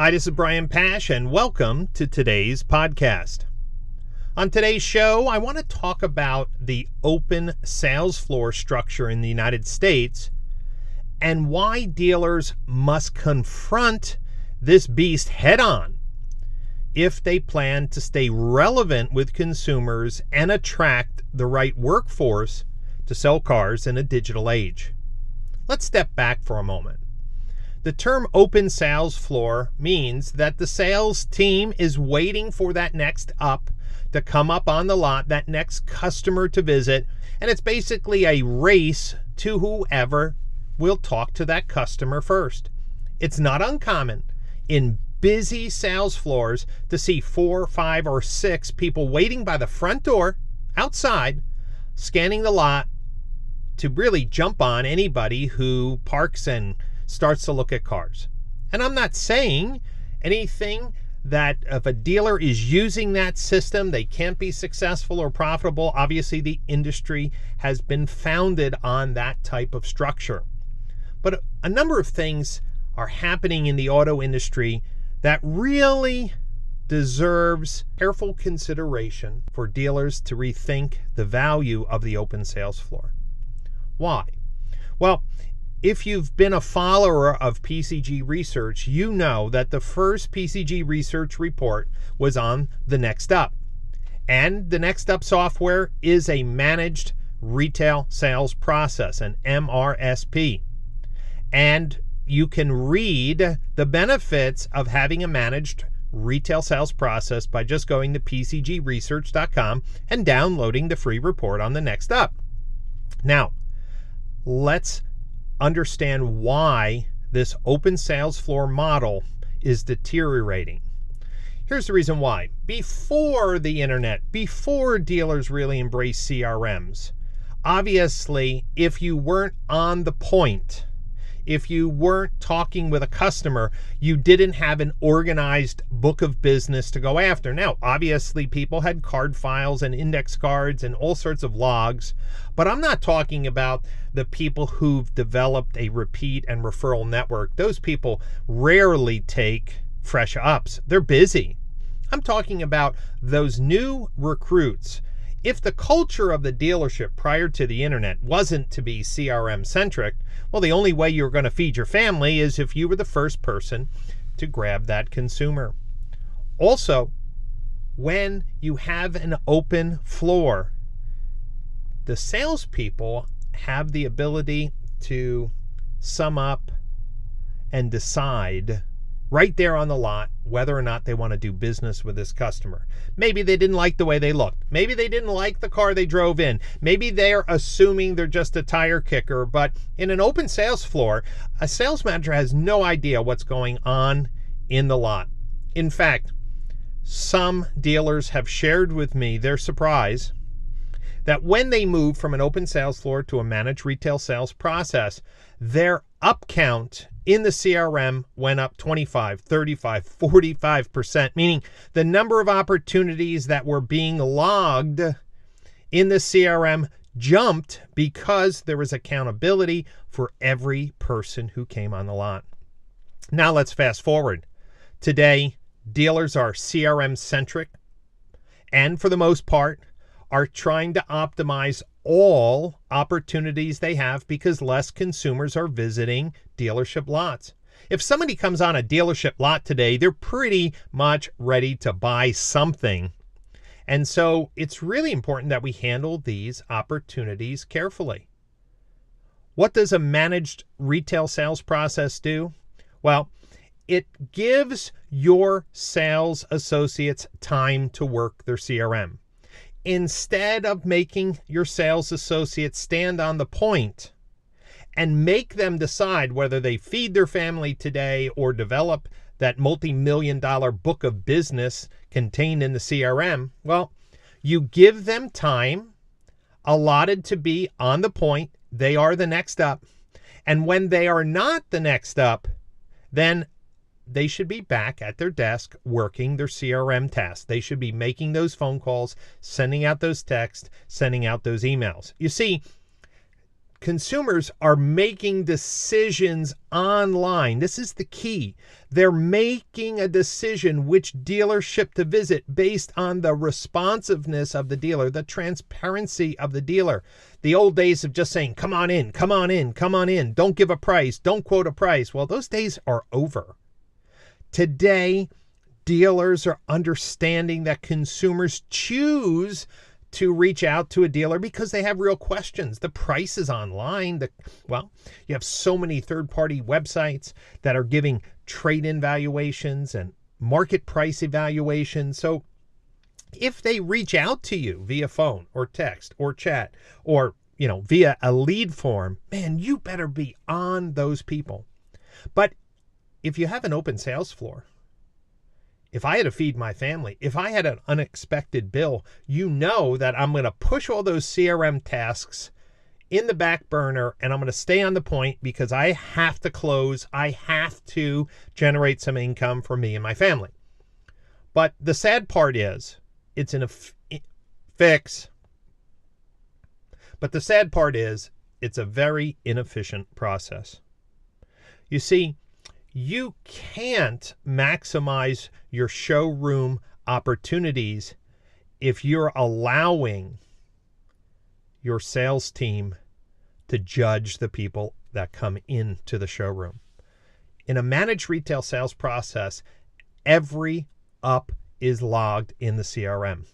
Hi, this is Brian Pash, and welcome to today's podcast. On today's show, I want to talk about the open sales floor structure in the United States and why dealers must confront this beast head-on if they plan to stay relevant with consumers and attract the right workforce to sell cars in a digital age. Let's step back for a moment. The term open sales floor means that the sales team is waiting for that next up to come up on the lot, that next customer to visit, and it's basically a race to whoever will talk to that customer first. It's not uncommon in busy sales floors to see 4, 5, or 6 people waiting by the front door outside, scanning the lot to really jump on anybody who parks and starts to look at cars. And I'm not saying anything that if a dealer is using that system, they can't be successful or profitable. Obviously, the industry has been founded on that type of structure. But a number of things are happening in the auto industry that really deserves careful consideration for dealers to rethink the value of the open sales floor. Why? Well, if you've been a follower of PCG research, you know that the first PCG research report was on the Next Up. And the Next Up software is a managed retail sales process, an MRSP. And you can read the benefits of having a managed retail sales process by just going to pcgresearch.com and downloading the free report on the Next Up. Now, let's understand why this open sales floor model is deteriorating. Here's the reason why. Before the internet, before dealers really embraced CRMs, obviously, if you weren't on the point, if you weren't talking with a customer, you didn't have an organized book of business to go after. Now, obviously, people had card files and index cards and all sorts of logs, but I'm not talking about the people who've developed a repeat and referral network. Those people rarely take fresh ups. They're busy. I'm talking about those new recruits. If the culture of the dealership prior to the internet wasn't to be CRM centric, well, the only way you're going to feed your family is if you were the first person to grab that consumer. Also, when you have an open floor, the salespeople have the ability to sum up and decide right there on the lot whether or not they want to do business with this customer. Maybe they didn't like the way they looked. Maybe they didn't like the car they drove in. Maybe they're assuming they're just a tire kicker. But in an open sales floor, a sales manager has no idea what's going on in the lot. In fact, some dealers have shared with me their surprise that when they moved from an open sales floor to a managed retail sales process, their up count in the CRM went up 25, 35, 45%, meaning the number of opportunities that were being logged in the CRM jumped because there was accountability for every person who came on the lot. Now let's fast forward. Today, dealers are CRM centric and for the most part are trying to optimize all opportunities they have because less consumers are visiting dealership lots. If somebody comes on a dealership lot today, they're pretty much ready to buy something. And so it's really important that we handle these opportunities carefully. What does a managed retail sales process do? Well, it gives your sales associates time to work their CRM. Instead of making your sales associates stand on the point and make them decide whether they feed their family today or develop that multi-million-dollar book of business contained in the CRM, well, you give them time allotted to be on the point. They are the next up. And when they are not the next up, then they should be back at their desk working their CRM tasks. They should be making those phone calls, sending out those texts, sending out those emails. You see, consumers are making decisions online. This is the key. They're making a decision which dealership to visit based on the responsiveness of the dealer, the transparency of the dealer. The old days of just saying, come on in, come on in, come on in. Don't give a price. Don't quote a price. Well, those days are over. Today, dealers are understanding that consumers choose to reach out to a dealer because they have real questions. The price is online. You have so many third-party websites that are giving trade-in valuations and market price evaluations. So if they reach out to you via phone or text or chat or, via a lead form, man, you better be on those people. But if you have an open sales floor, if I had to feed my family, if I had an unexpected bill, you know that I'm going to push all those CRM tasks in the back burner and I'm going to stay on the point because I have to close. I have to generate some income for me and my family. But the sad part is it's in a fix. But the sad part is it's a very inefficient process. You see, you can't maximize your showroom opportunities if you're allowing your sales team to judge the people that come into the showroom. In a managed retail sales process, every up is logged in the CRM.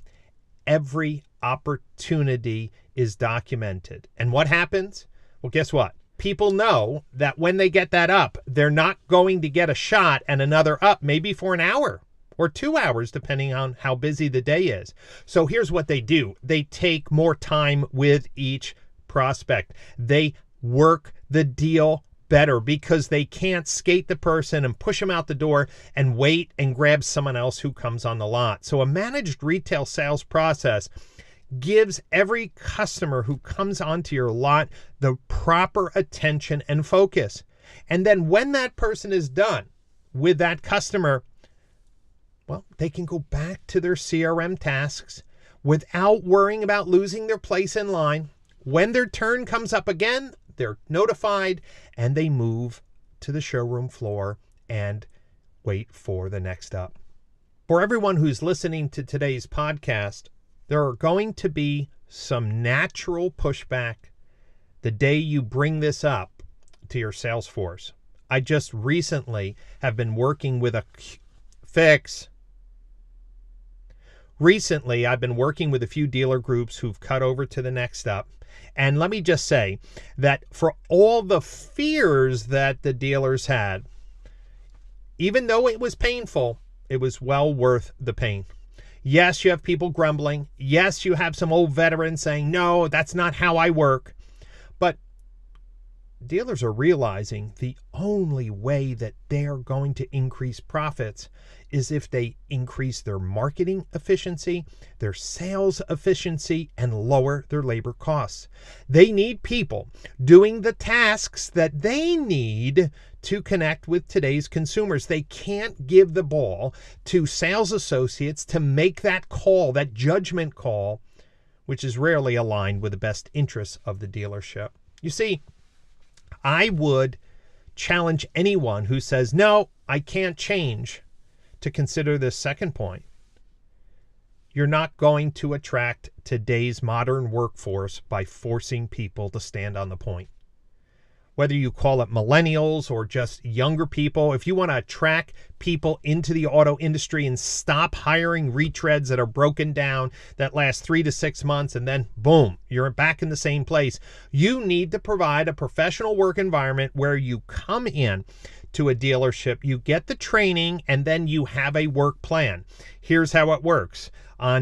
Every opportunity is documented. And what happens? Well, guess what? People know that when they get that up, they're not going to get a shot and another up, maybe for an hour or 2 hours, depending on how busy the day is. So here's what they do. They take more time with each prospect. They work the deal better because they can't skate the person and push them out the door and wait and grab someone else who comes on the lot. So a managed retail sales process gives every customer who comes onto your lot the proper attention and focus. And then when that person is done with that customer, well, they can go back to their CRM tasks without worrying about losing their place in line. When their turn comes up again, they're notified and they move to the showroom floor and wait for the next up. For everyone who's listening to today's podcast, there are going to be some natural pushback the day you bring this up to your sales force. I just recently have been working with a few dealer groups who've cut over to the next up. And let me just say that for all the fears that the dealers had, even though it was painful, it was well worth the pain. Yes, you have people grumbling. Yes, you have some old veterans saying, no, that's not how I work. But dealers are realizing the only way that they're going to increase profits is if they increase their marketing efficiency, their sales efficiency, and lower their labor costs. They need people doing the tasks that they need to connect with today's consumers. They can't give the ball to sales associates to make that call, that judgment call, which is rarely aligned with the best interests of the dealership. You see, I would challenge anyone who says, no, I can't change, to consider this second point. You're not going to attract today's modern workforce by forcing people to stand on the point. Whether you call it millennials or just younger people, if you want to attract people into the auto industry and stop hiring retreads that are broken down, that last 3 to 6 months, and then boom, you're back in the same place, you need to provide a professional work environment where you come in to a dealership, you get the training, and then you have a work plan. Here's how it works.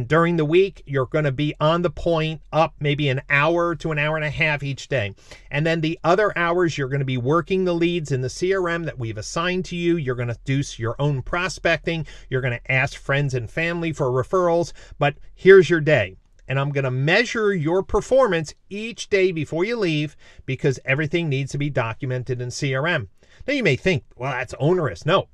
During the week, you're going to be on the point up maybe an hour to an hour and a half each day. And then the other hours, you're going to be working the leads in the CRM that we've assigned to you. You're going to do your own prospecting. You're going to ask friends and family for referrals. But here's your day. And I'm going to measure your performance each day before you leave because everything needs to be documented in CRM. Now you may think, well, that's onerous. No,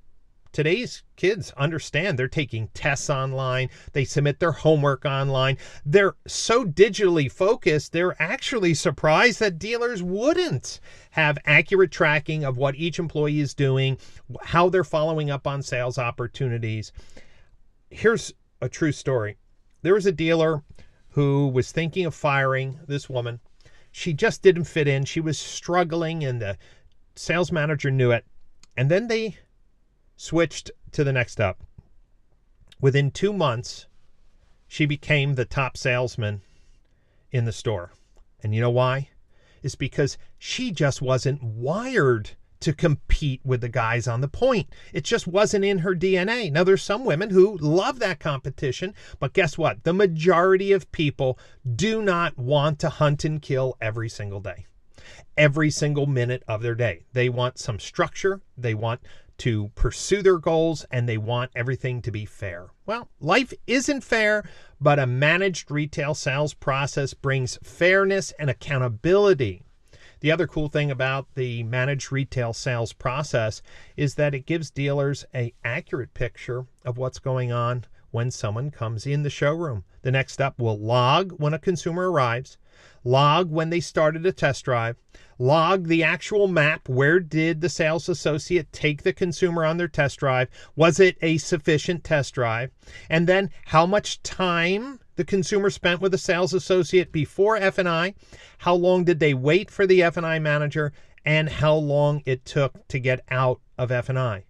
today's kids understand they're taking tests online. They submit their homework online. They're so digitally focused, they're actually surprised that dealers wouldn't have accurate tracking of what each employee is doing, how they're following up on sales opportunities. Here's a true story. There was a dealer who was thinking of firing this woman. She just didn't fit in. She was struggling, and the sales manager knew it. And then they switched to the next up. Within 2 months, she became the top salesman in the store. And you know why? It's because she just wasn't wired to compete with the guys on the point. It just wasn't in her DNA. Now, there's some women who love that competition, but guess what? The majority of people do not want to hunt and kill every single day, every single minute of their day. They want some structure. They want to pursue their goals, and they want everything to be fair. Well, life isn't fair, but a managed retail sales process brings fairness and accountability. The other cool thing about the managed retail sales process is that it gives dealers an accurate picture of what's going on when someone comes in the showroom. The next step will log when a consumer arrives, log when they started a test drive, log the actual map. Where did the sales associate take the consumer on their test drive? Was it a sufficient test drive? And then how much time the consumer spent with the sales associate before F&I, how long did they wait for the F&I manager, and how long it took to get out of F&I.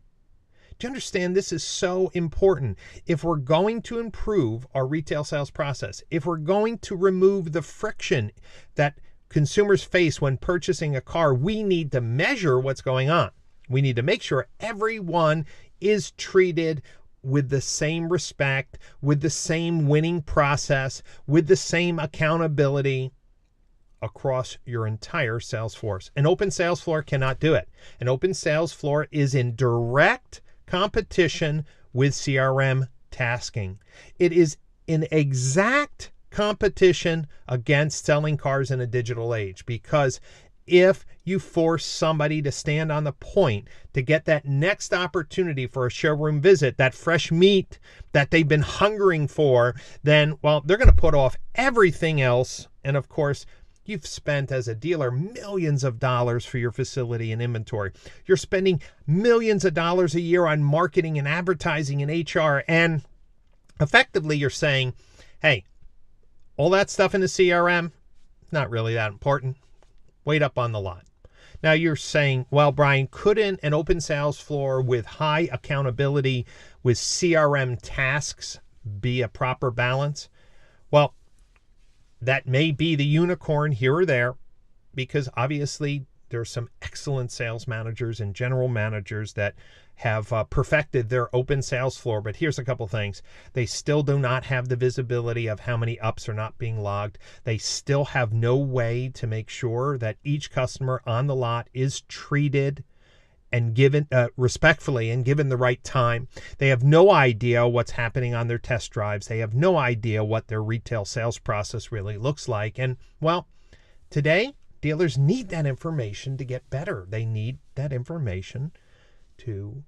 Do you understand? This is so important. If we're going to improve our retail sales process, if we're going to remove the friction that consumers face when purchasing a car, we need to measure what's going on. We need to make sure everyone is treated with the same respect, with the same winning process, with the same accountability across your entire sales force. An open sales floor cannot do it. An open sales floor is in direct competition with CRM tasking. It is in exact competition against selling cars in a digital age, because if you force somebody to stand on the point to get that next opportunity for a showroom visit, that fresh meat that they've been hungering for, then, well, they're going to put off everything else. And of course, you've spent as a dealer millions of dollars for your facility and inventory. You're spending millions of dollars a year on marketing and advertising and HR. And effectively, you're saying, hey, all that stuff in the CRM, not really that important. Wait up on the lot. Now you're saying, well, Brian, couldn't an open sales floor with high accountability with CRM tasks be a proper balance? Well, that may be the unicorn here or there, because obviously there's some excellent sales managers and general managers that have perfected their open sales floor. But here's a couple things. They still do not have the visibility of how many ups are not being logged. They still have no way to make sure that each customer on the lot is treated and given respectfully and given the right time. They have no idea what's happening on their test drives. They have no idea what their retail sales process really looks like. And well, today, dealers need that information to get better. They need that information to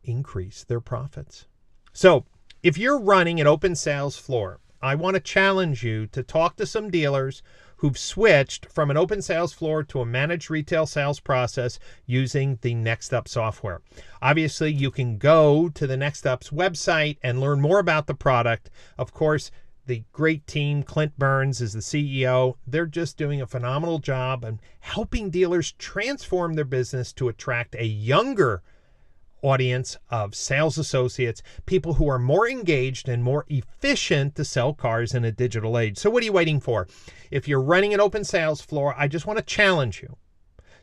increase their profits. So if you're running an open sales floor, I want to challenge you to talk to some dealers who've switched from an open sales floor to a managed retail sales process using the Next Up software. Obviously, you can go to the Next Up's website and learn more about the product. Of course, the great team, Clint Burns is the CEO. They're just doing a phenomenal job and helping dealers transform their business to attract a younger audience of sales associates, people who are more engaged and more efficient to sell cars in a digital age. So what are you waiting for? If you're running an open sales floor, I just want to challenge you.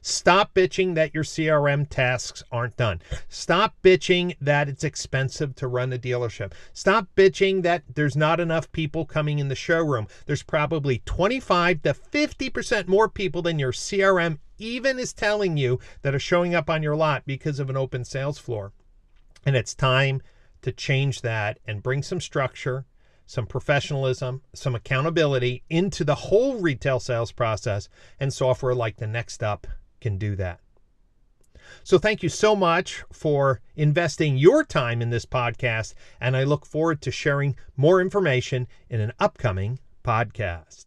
Stop bitching that your CRM tasks aren't done. Stop bitching that it's expensive to run a dealership. Stop bitching that there's not enough people coming in the showroom. There's probably 25 to 50% more people than your CRM even is telling you that are showing up on your lot because of an open sales floor. And it's time to change that and bring some structure, some professionalism, some accountability into the whole retail sales process, and software like the Next Up can do that. So thank you so much for investing your time in this podcast, and I look forward to sharing more information in an upcoming podcast.